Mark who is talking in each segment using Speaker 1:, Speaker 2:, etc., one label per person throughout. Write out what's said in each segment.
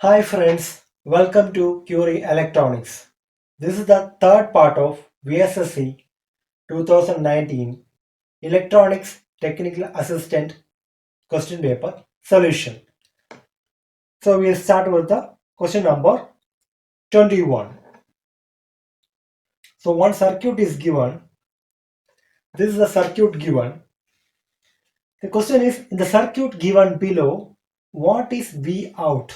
Speaker 1: Hi friends, welcome to Curie Electronics. This is the third part of VSSC 2019 Electronics Technical Assistant question paper solution. So we'll start with the question number 21. So one circuit is given. This is the circuit given. The question is, in the circuit given below, what is V out?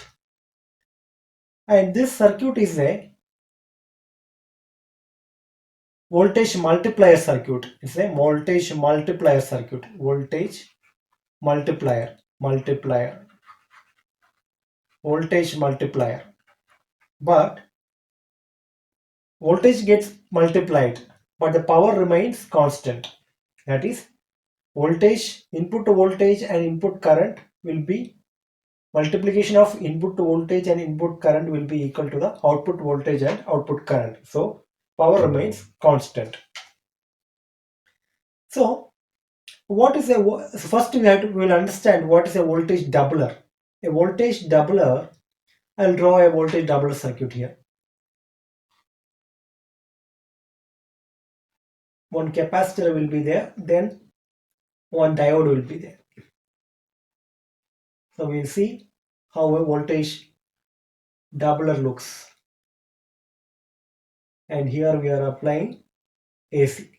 Speaker 1: And this circuit is a voltage multiplier circuit. It's a voltage multiplier circuit. Voltage multiplier, voltage multiplier. But voltage gets multiplied, but the power remains constant. That is, voltage, input voltage and input current will be multiplication of input voltage and input current will be equal to the output voltage and output current. So power remains constant. So what is a first we will understand what is a voltage doubler. A voltage doubler, I'll draw a voltage doubler circuit here. One capacitor will be there, then one diode will be there. So we'll see how a voltage doubler looks. And here we are applying AC.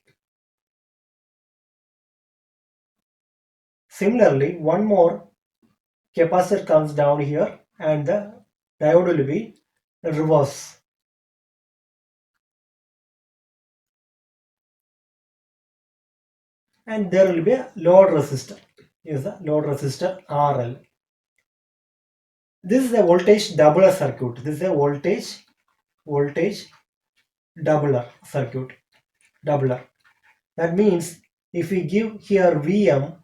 Speaker 1: Similarly, one more capacitor comes down here and the diode will be reverse. And there will be a load resistor. Is the load resistor RL. This is a voltage doubler circuit. This is a voltage doubler circuit. Doubler. That means if we give here Vm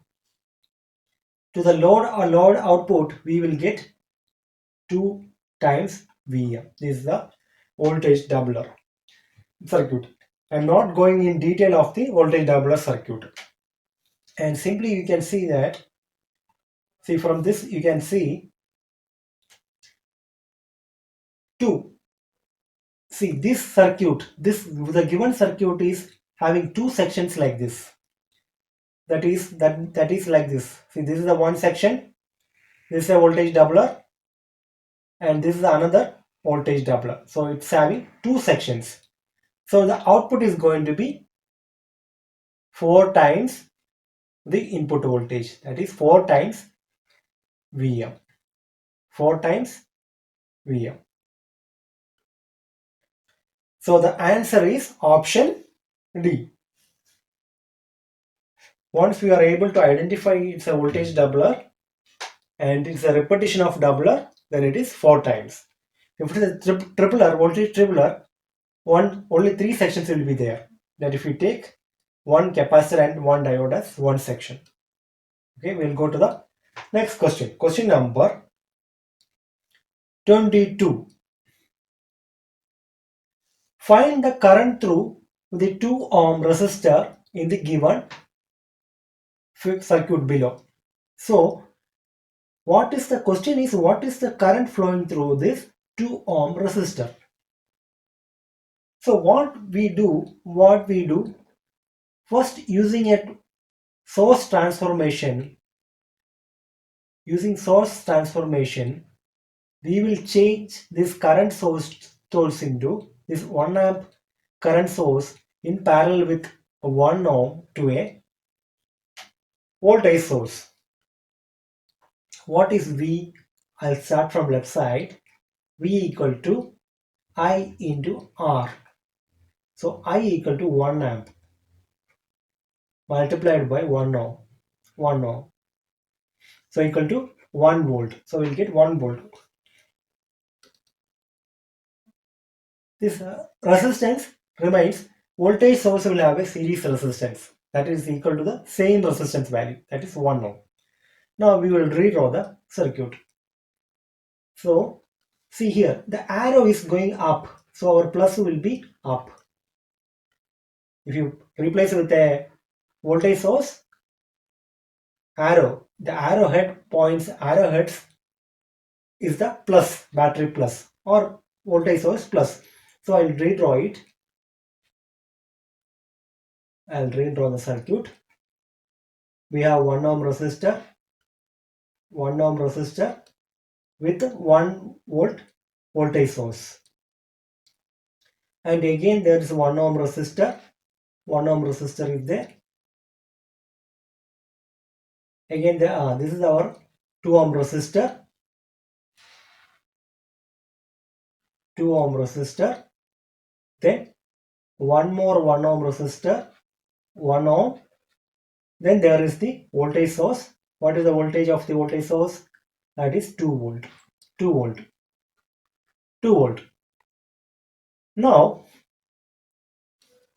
Speaker 1: to the load or load output, we will get 2 times Vm. This is the voltage doubler circuit. I'm not going in detail of the voltage doubler circuit. And simply you can see that, see from this you can see 2. See this circuit, the given circuit is having 2 sections like this. That is like this. See, this is the one section. This is a voltage doubler, and this is another voltage doubler. So it's having 2 sections. So the output is going to be 4 times the input voltage. That is 4 times Vm. 4 times Vm. So the answer is option D. Once we are able to identify it's a voltage doubler and it's a repetition of doubler, then it is 4 times. If it is a tripler, voltage tripler, only 3 sections will be there. That if we take one capacitor and one diode as one section. Okay, we'll go to the next question. Question number 22. Find the current through the 2 ohm resistor in the given circuit below. So what is the question is, what is the current flowing through this 2 ohm resistor? So what we do, first using a source transformation, we will change this current source into this 1 amp current source in parallel with 1 ohm to a voltage source. What is V? I'll start from left side. V equal to I into R. So I equal to 1 amp multiplied by 1 ohm. 1 ohm. So equal to 1 volt. So we'll get 1 volt. This resistance remains. Voltage source will have a series resistance that is equal to the same resistance value, that is 1 ohm. Now we will redraw the circuit. So see here, the arrow is going up, so our plus will be up. If you replace with a voltage source, the arrowheads is the plus, battery plus, or voltage source plus. So I'll redraw it. I'll redraw the circuit. We have 1 ohm resistor, 1 ohm resistor with 1 volt voltage source. And again there is 1 ohm resistor. 1 ohm resistor is there. Again this is our 2 ohm resistor. 2 ohm resistor. Then one more 1 ohm resistor. 1 ohm. Then there is the voltage source. What is the voltage of the voltage source? That is 2 volt. 2 volt. 2 volt. Now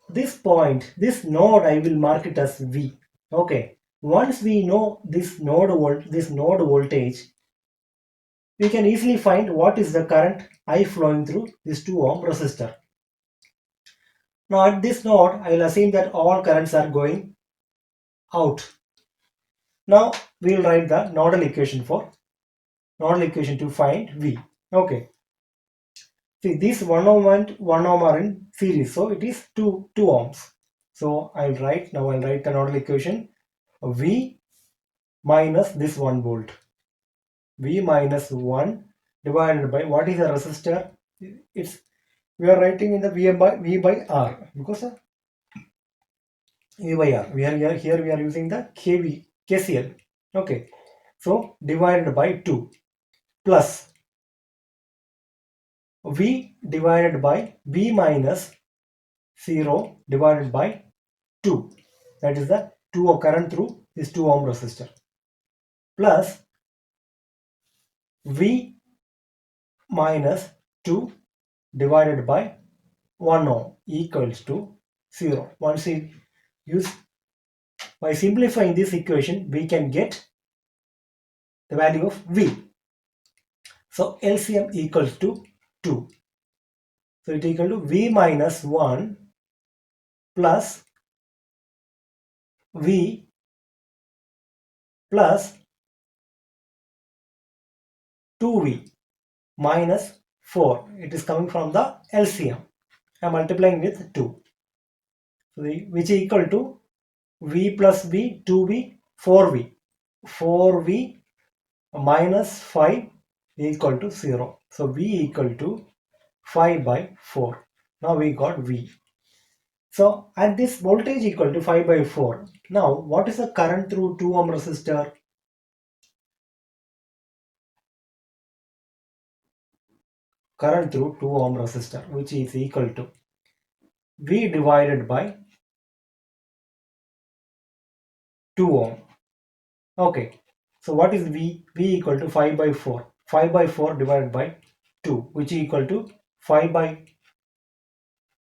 Speaker 1: this point, this node, I will mark it as V. Okay. Once we know this node voltage, we can easily find what is the current I flowing through this 2 ohm resistor. Now at this node, I will assume that all currents are going out. Now we will write the nodal equation to find V. Okay. See, these 1 ohm and 1 ohm are in series, so it is 2 ohms. So I'll write the nodal equation. V minus this 1 volt. V minus 1 divided by, what is the resistor? We are writing in the V by R, because V by R. Here we are using the KCL. Okay. So divided by 2 plus V divided by V minus 0 divided by 2. That is the 2 current through this 2 ohm resistor, plus V minus 2 divided by 1 ohm equals to 0. Once we use, by simplifying this equation, we can get the value of V. So LCM equals to 2. So it equal to V minus 1 plus V plus 2V minus 4. It is coming from the LCM. I am multiplying with 2. So which is equal to V plus V, 2V, 4V. 4V minus 5 equal to 0. So V equal to 5 by 4. Now we got V. So at this voltage equal to 5 by 4. Now what is the current through 2 ohm resistor? Current through 2 ohm resistor, which is equal to V divided by 2 ohm. Okay. So what is V? V equal to 5 by 4. 5 by 4 divided by 2, which is equal to 5 by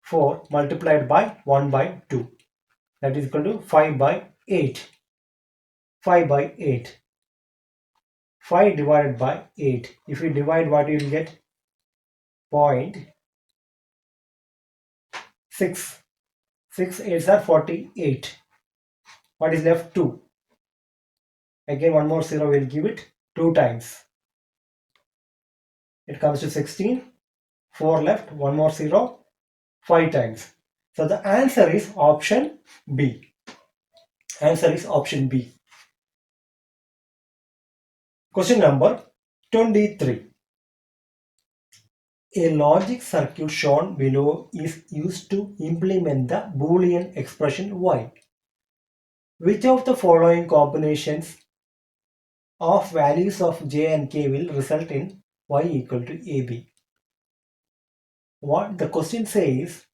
Speaker 1: 4 multiplied by 1 by 2. That is equal to 5 by 8. 5 by 8. 5 divided by 8. If we divide, what you will get? 0.6. 6 8s are 48. What is left? 2. Again, one more 0 will give it 2 times. It comes to 16. 4 left, one more 0, 5 times. So the answer is option B. Answer is option B. Question number 23. A logic circuit shown below is used to implement the Boolean expression y. Which of the following combinations of values of j and k will result in y equal to ab? What the question says,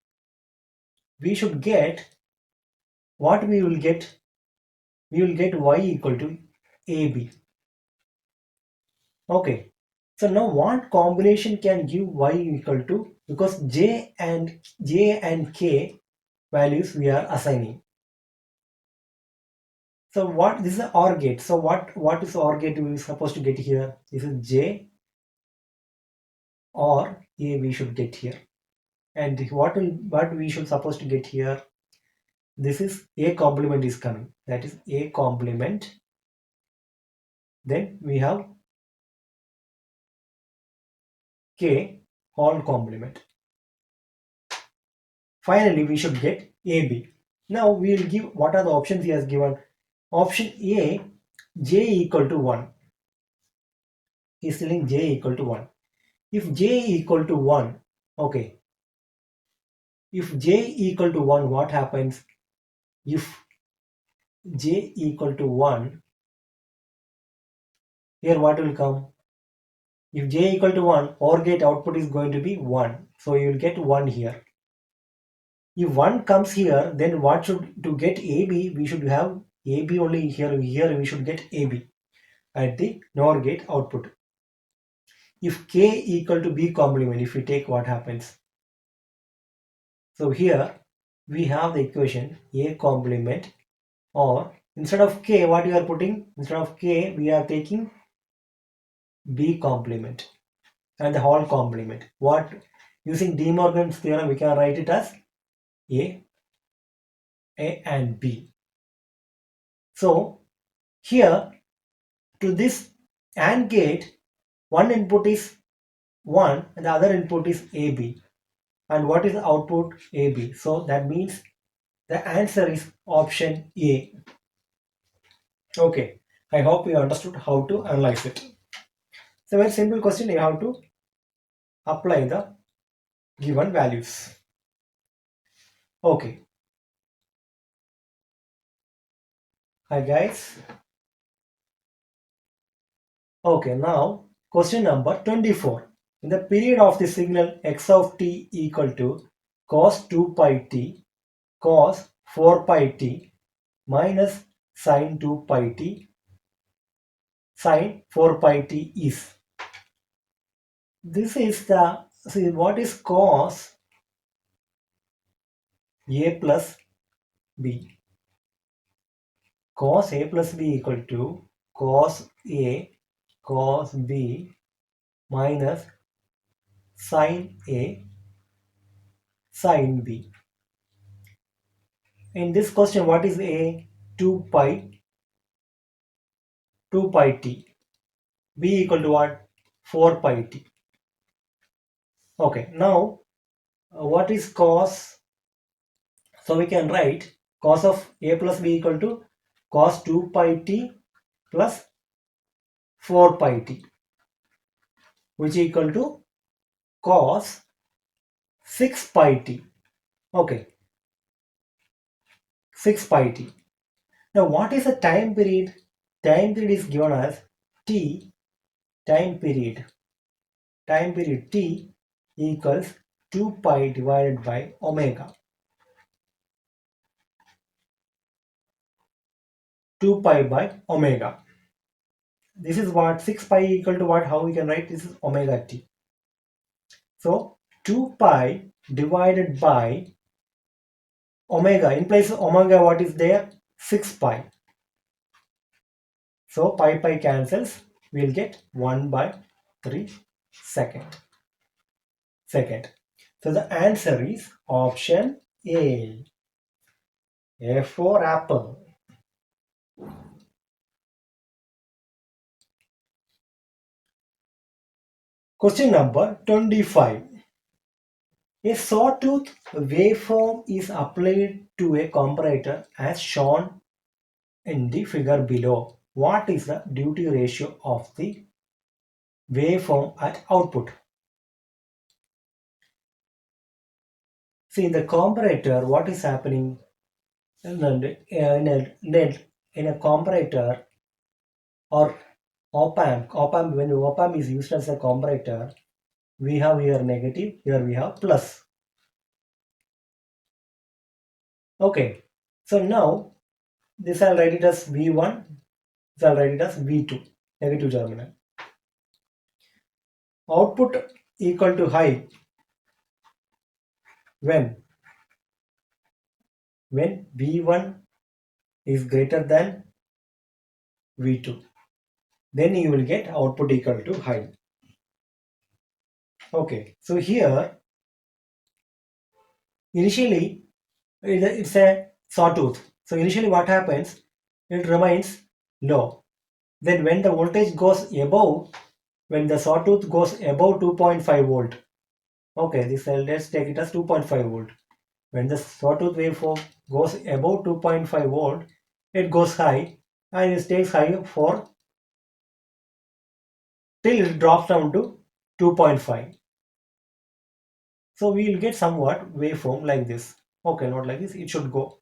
Speaker 1: we should get, what we will get? We will get y equal to ab. Okay. So now what combination can give y equal to, because j and k values we are assigning. So what, this is an OR gate. So what is OR gate we are supposed to get here? This is j or a we should get here. And what we should supposed to get here? This is a complement is coming. That is a complement. Then we have K whole complement. Finally, we should get AB. Now we will give what are the options he has given. Option A, J equal to 1. He is telling J equal to 1. If J equal to 1, okay. If J equal to 1, what happens? If J equal to 1, here what will come? If J equal to 1, OR gate output is going to be 1. So you will get 1 here. If 1 comes here, then what should, to get AB, we should have AB only here. Here we should get AB at the NOR gate output. If K equal to B complement, if we take, what happens? So here we have the equation A complement, or instead of K, what you are putting? Instead of K, we are taking B complement and the whole complement. What? Using De Morgan's theorem, we can write it as A and B. So here to this AND gate, one input is 1 and the other input is AB. And what is the output? AB. So that means the answer is option A. Okay, I hope you understood how to analyze it. It's a very simple question. You have to apply the given values. Okay. Hi guys. Okay, now question number 24. In the period of the signal x of t equal to cos 2 pi t cos 4 pi t minus sin 2 pi t sin 4 pi t is. This is the, see what is cos A plus B. Cos A plus B equal to cos A cos B minus sin A sin B. In this question, what is A? 2 pi t. B equal to what? 4 pi t. Okay, now what is cos? So we can write cos of A plus B equal to cos 2 pi t plus 4 pi t, which equal to cos 6 pi t. Okay, 6 pi t. Now what is the time period? Time period is given as t, time period t equals 2 pi divided by omega. 2 pi by omega. This is what 6 pi equal to what? How we can write? This is omega t. So 2 pi divided by omega. In place of omega, what is there? 6 pi. So pi cancels. We'll get 1 by 3 second. So the answer is option A. A for apple. Question number 25. A sawtooth waveform is applied to a comparator as shown in the figure below. What is the duty ratio of the waveform at output? See, in the comparator, what is happening? In a comparator or op-amp, when op-amp is used as a comparator, we have here negative, here we have plus. Okay, so now this I'll write it as V1, this I'll write it as V2, negative terminal. Output equal to high when V1 is greater than V2. Then you will get output equal to high. Okay, so here initially it's a sawtooth. So initially what happens? It remains low. Then when the voltage goes above when the sawtooth goes above 2.5 volt. Okay, this let's take it as 2.5 volt. When the sawtooth waveform goes above 2.5 volt, it goes high and it stays high for till it drops down to 2.5. So we will get somewhat waveform like this. Okay, not like this, it should go.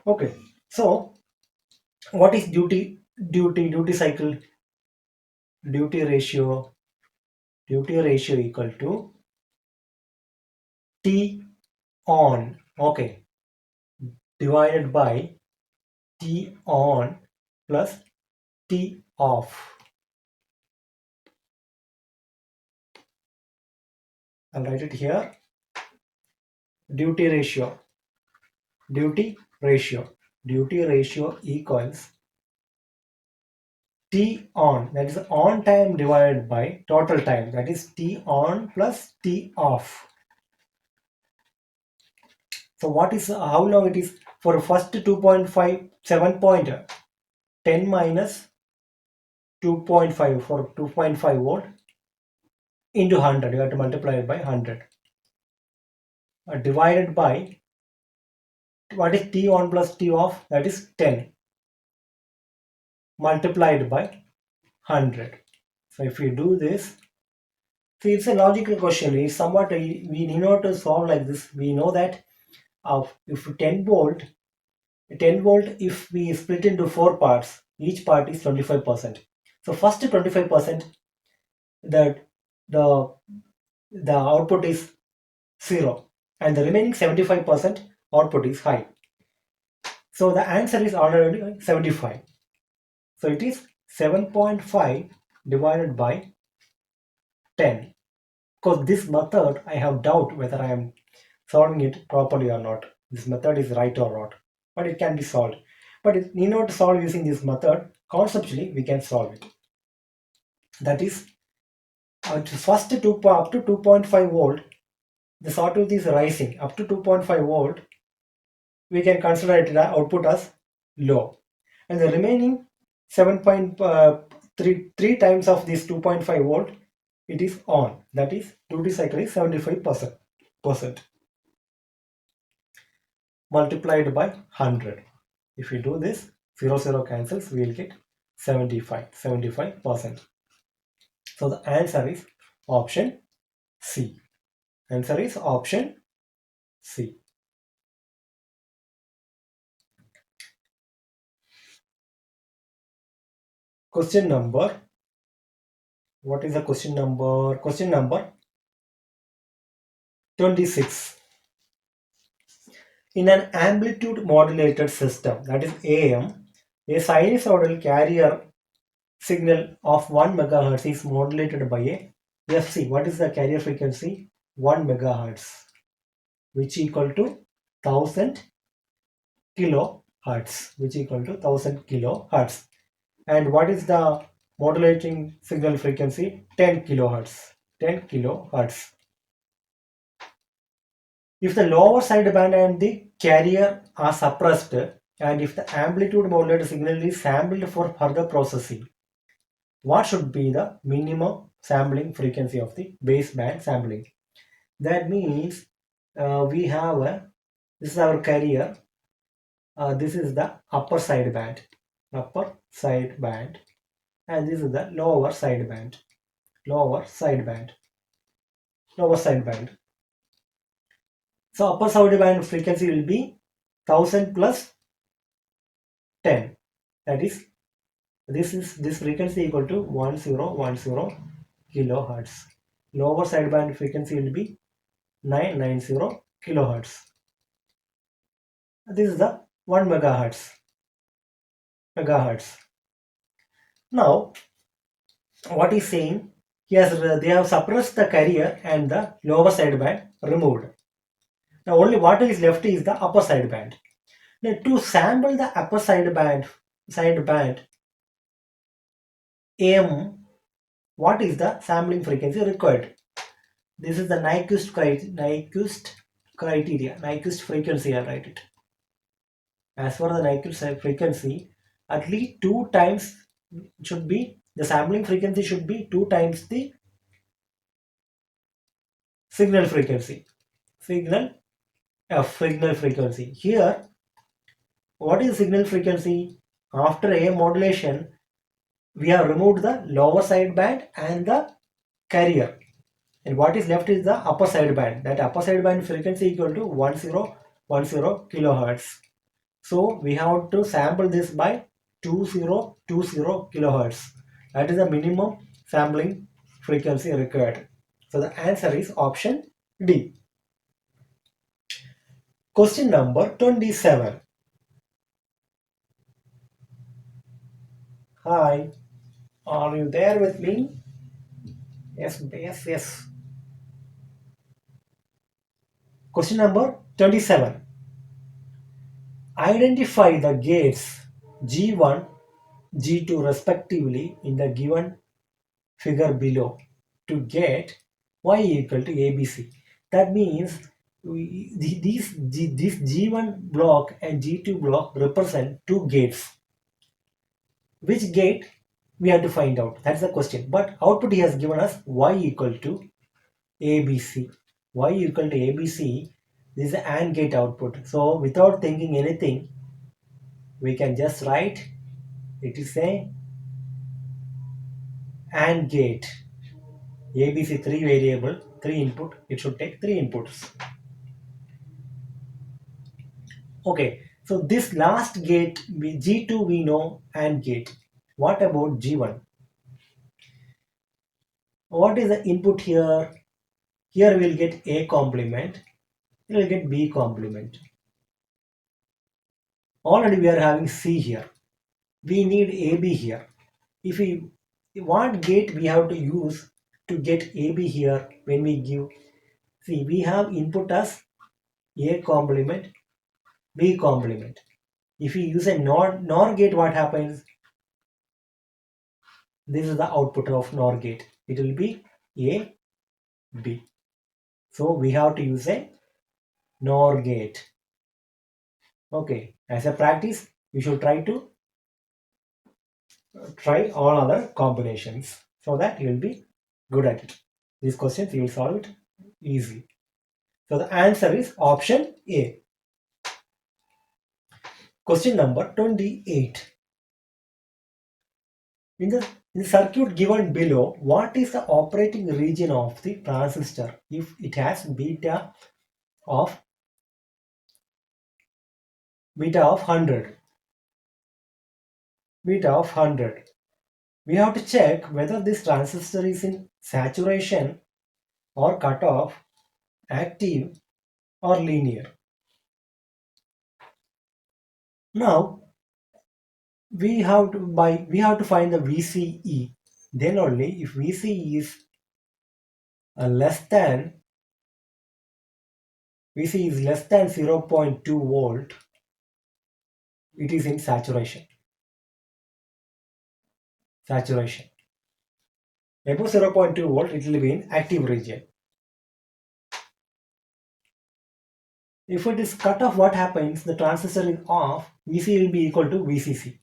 Speaker 1: Okay, so what is duty cycle? Duty ratio equal to T on, okay, divided by T on plus T off. I'll write it here. Duty ratio equals T on, that is on time divided by total time, that is T on plus T off. So what is how long it is for first 2.5 7.10 minus 2.5 for 2.5 volt into 100, you have to multiply it by 100, divided by what is T on plus T off, that is 10 multiplied by 100. So if we do this, see, it's a logical question. It's somewhat we need not to solve like this. We know that if 10 volt, if we split into 4 parts, each part is 25%. So first 25%, that the output is 0, and the remaining 75% output is high. So the answer is already 75. So it is 7.5 divided by 10. Because this method, I have doubt whether I am solving it properly or not. This method is right or not, but it can be solved. But it need not solve using this method. Conceptually, we can solve it. That is, first up to 2.5 volt, the sawtooth is rising up to 2.5 volt. We can consider it output as low, and the remaining 7.3 times of this 2.5 volt, it is on. That is, duty cycle is 75% multiplied by 100. If we do this, 0 cancels, we will get 75%. So the answer is option C. Answer is option C. Question number, what is the question number? Question number 26. In an amplitude modulated system, that is AM, a sinusoidal carrier signal of 1 megahertz is modulated by a FC. What is the carrier frequency? 1 megahertz, which equal to 1000 kilohertz, And what is the modulating signal frequency? 10 kilohertz. If the lower sideband and the carrier are suppressed, and if the amplitude modulated signal is sampled for further processing, what should be the minimum sampling frequency of the baseband sampling? That means we have this is our carrier, this is the upper sideband, and this is the lower sideband. So upper sideband frequency will be 1000 plus 10. That is, this frequency equal to 1010 kilohertz. Lower sideband frequency will be 990 kilohertz. This is the 1 megahertz. Now, what is saying? Yes, they have suppressed the carrier and the lower sideband removed. Now only what is left is the upper sideband. Now to sample the upper sideband, AM, what is the sampling frequency required? This is the Nyquist criteria, Nyquist frequency. I'll write it. As for the Nyquist frequency, at least 2 times it should be the sampling frequency should be 2 times the signal frequency. Signal frequency. Here, what is signal frequency? After a modulation, we have removed the lower side band and the carrier. And what is left is the upper side band. That upper side band frequency equal to 1010 kilohertz. So we have to sample this by 2020 kilohertz. That is the minimum sampling frequency required. So the answer is option D. Question number 27. Hi, are you there with me? Yes, yes, yes. Question number 27. Identify the gates G1, G2 respectively in the given figure below to get y equal to ABC. That means this G1 block and G2 block represent two gates. Which gate we have to find out? That's the question. But output he has given us y equal to ABC. Y equal to ABC. This is the AND gate output. So without thinking anything, we can just write it is a AND gate. ABC 3 variable, 3 input. It should take 3 inputs. Okay, so this last gate G2 we know AND gate. What about G1? What is the input here? Here we'll get A complement. Here we'll get B complement. Already we are having C here. We need AB here. If we what gate we have to use to get AB here when we give, see, we have input as A complement, B complement. If we use a NOR gate, what happens? This is the output of NOR gate. It will be A, B. So we have to use a NOR gate. Okay, as a practice, you should try all other combinations so that you will be good at it. These questions you will solve it easily. So the answer is option A. Question number 28. In the circuit given below, what is the operating region of the transistor if it has beta of 100? Beta of 100. We have to check whether this transistor is in saturation or cutoff, active or linear. Now we have to find the VCE. Then only if VCE is less than 0.2 volt, it is in saturation. Above 0.2 volt, it will be in active region. If it is cut off, what happens? The transistor is off, VC will be equal to VCC.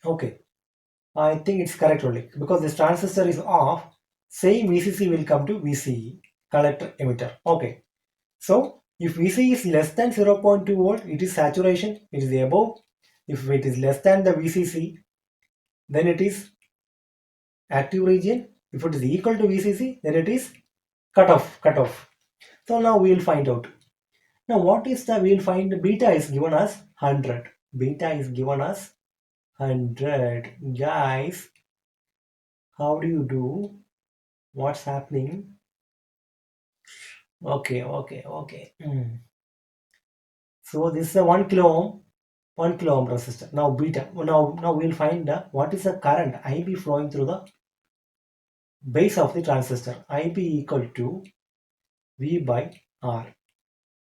Speaker 1: Okay, I think it's correct only because this transistor is off, same VCC will come to VCE, collector emitter. Okay, so if VC is less than 0.2 volt, it is saturation, it is above. If it is less than the VCC, then it is active region. If it is equal to VCC, then it is cutoff. So now we will find out. Now what is the, we will find beta is given as 100. Beta is given as 100. Guys, how do you do? What's happening? Okay. So this is a 1 kilo ohm resistor. Now beta. Now we'll find what is the current IB flowing through the base of the transistor. IB equal to V by R.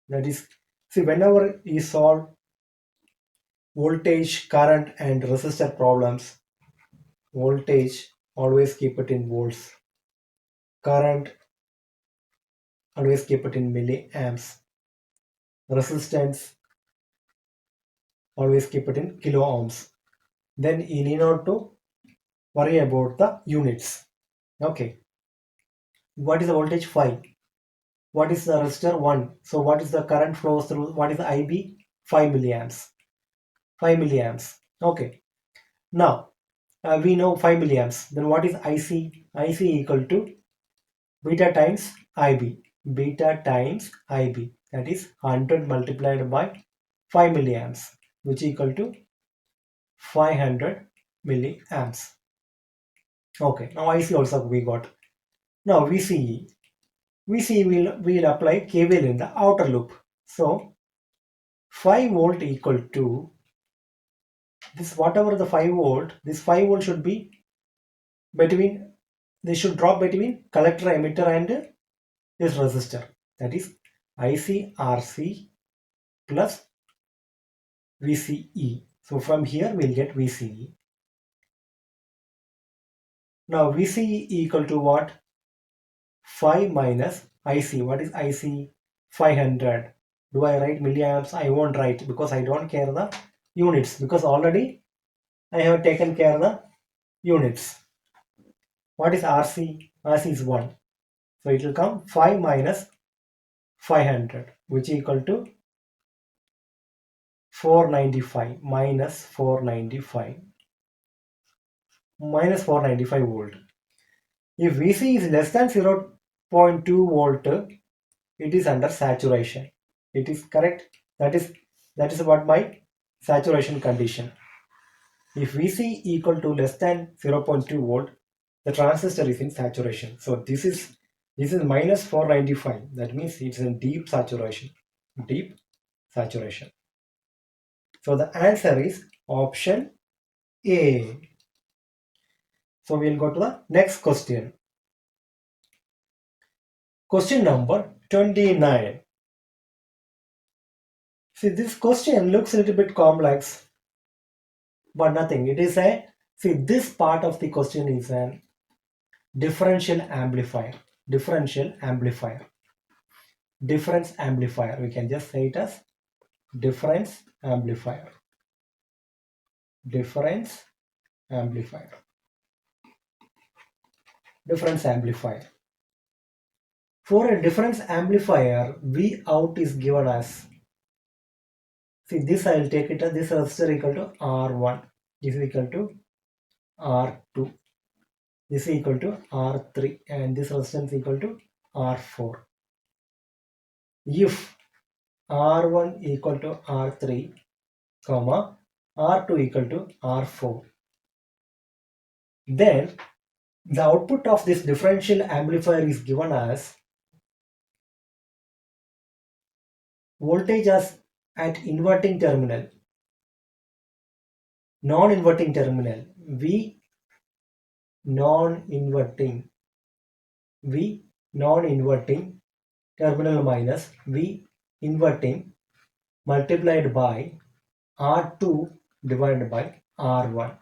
Speaker 1: That is, see, whenever you solve voltage, current and resistor problems, voltage always keep it in volts, current always keep it in milliamps, resistance always keep it in kilo ohms. Then you need not to worry about the units. Okay. What is the voltage? 5. What is the resistor? 1. So what is the current flows through? What is the IB? 5 milliamps. 5 milliamps. Okay. Now we know 5 milliamps. Then what is IC? IC equal to beta times IB. Beta times IB. That is 100 multiplied by 5 milliamps, which equal to 500 milliamps. Okay. Now IC also we got. Now VCE. VCE will apply KVL in the outer loop. So 5 volt equal to this, whatever the 5 volt, this 5 volt should be between, they should drop between collector, emitter and this resistor. That is ICRC plus VCE. So from here we'll get VCE. Now VCE equal to what? 5 minus IC. What is IC? 500. Do I write milliamps? I won't write because I don't care the units, because already I have taken care of the units. What is RC? RC is 1. So it will come 5 minus 500, which equal to 495 minus 495 minus 495 volt. If VC is less than 0.2 volt, it is under saturation. It is correct. That is what my saturation condition. If VC equal to less than 0.2 volt, the transistor is in saturation. So this is minus 495. That means it's in deep saturation. Deep saturation. So the answer is option A. So we'll go to the next question. Question number 29. See, this question looks a little bit complex, but nothing. It is this part of the question is an differential amplifier. Differential amplifier. Difference amplifier. We can just say it as difference amplifier. Difference amplifier. Difference amplifier. For a difference amplifier, V out is given as, see this I will take it as this resistor equal to R1, this is equal to R2, this is equal to R3, and this resistance equal to R4. If R1 equal to R3, comma R2 equal to R4, then the output of this differential amplifier is given as voltage as at inverting terminal, non-inverting terminal, V non-inverting terminal minus V inverting multiplied by R2 divided by R1.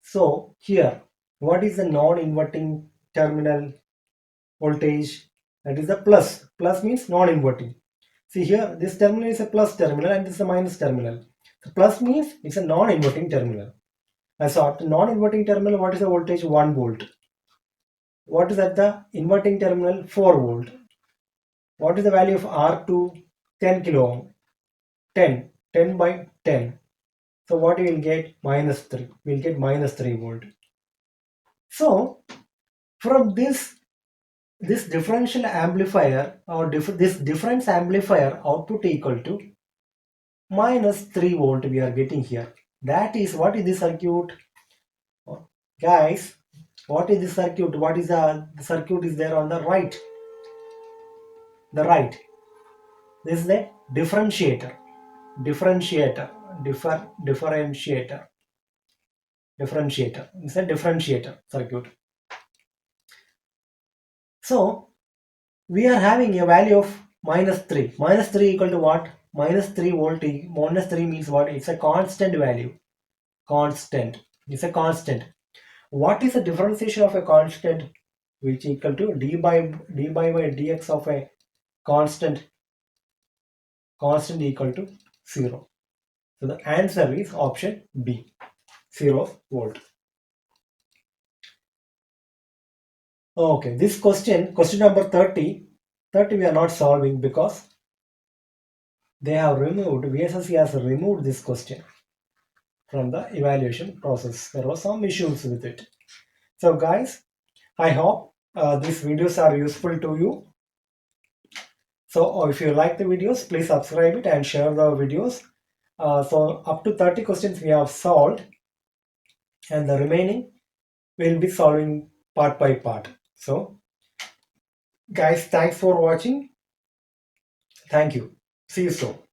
Speaker 1: So here, what is the non-inverting terminal voltage? That is the plus. Plus means non-inverting. See here, this terminal is a plus terminal and this is a minus terminal. The plus means it's a non-inverting terminal. So at the non-inverting terminal, what is the voltage? 1 volt. What is at the inverting terminal? 4 volt. What is the value of R2? 10 kilo ohm. 10 by 10. So what we will get? Minus 3. We will get minus 3 volt. So from this differential amplifier or this difference amplifier output equal to minus 3 volt we are getting here. That is, what is the circuit? Guys, what is the circuit? What is the circuit is there on the right? The right. This is the differentiator. Differentiator. Differentiator. It's a differentiator circuit. So we are having a value of minus 3. Minus 3 equal to what? Minus 3 volt. Minus 3 means what? It's a constant value. Constant. It's a constant. What is the differentiation of a constant? Which equal to d by dx of a constant. Constant equal to 0. So the answer is option B. 0 volt. Okay, this question number 30 we are not solving because they have removed, VSSC has removed this question from the evaluation process. There were some issues with it. So guys, I hope these videos are useful to you. So if you like the videos, please subscribe it and share the videos. So up to 30 questions we have solved, and the remaining we'll be solving part by part. So guys, thanks for watching. Thank you. See you soon.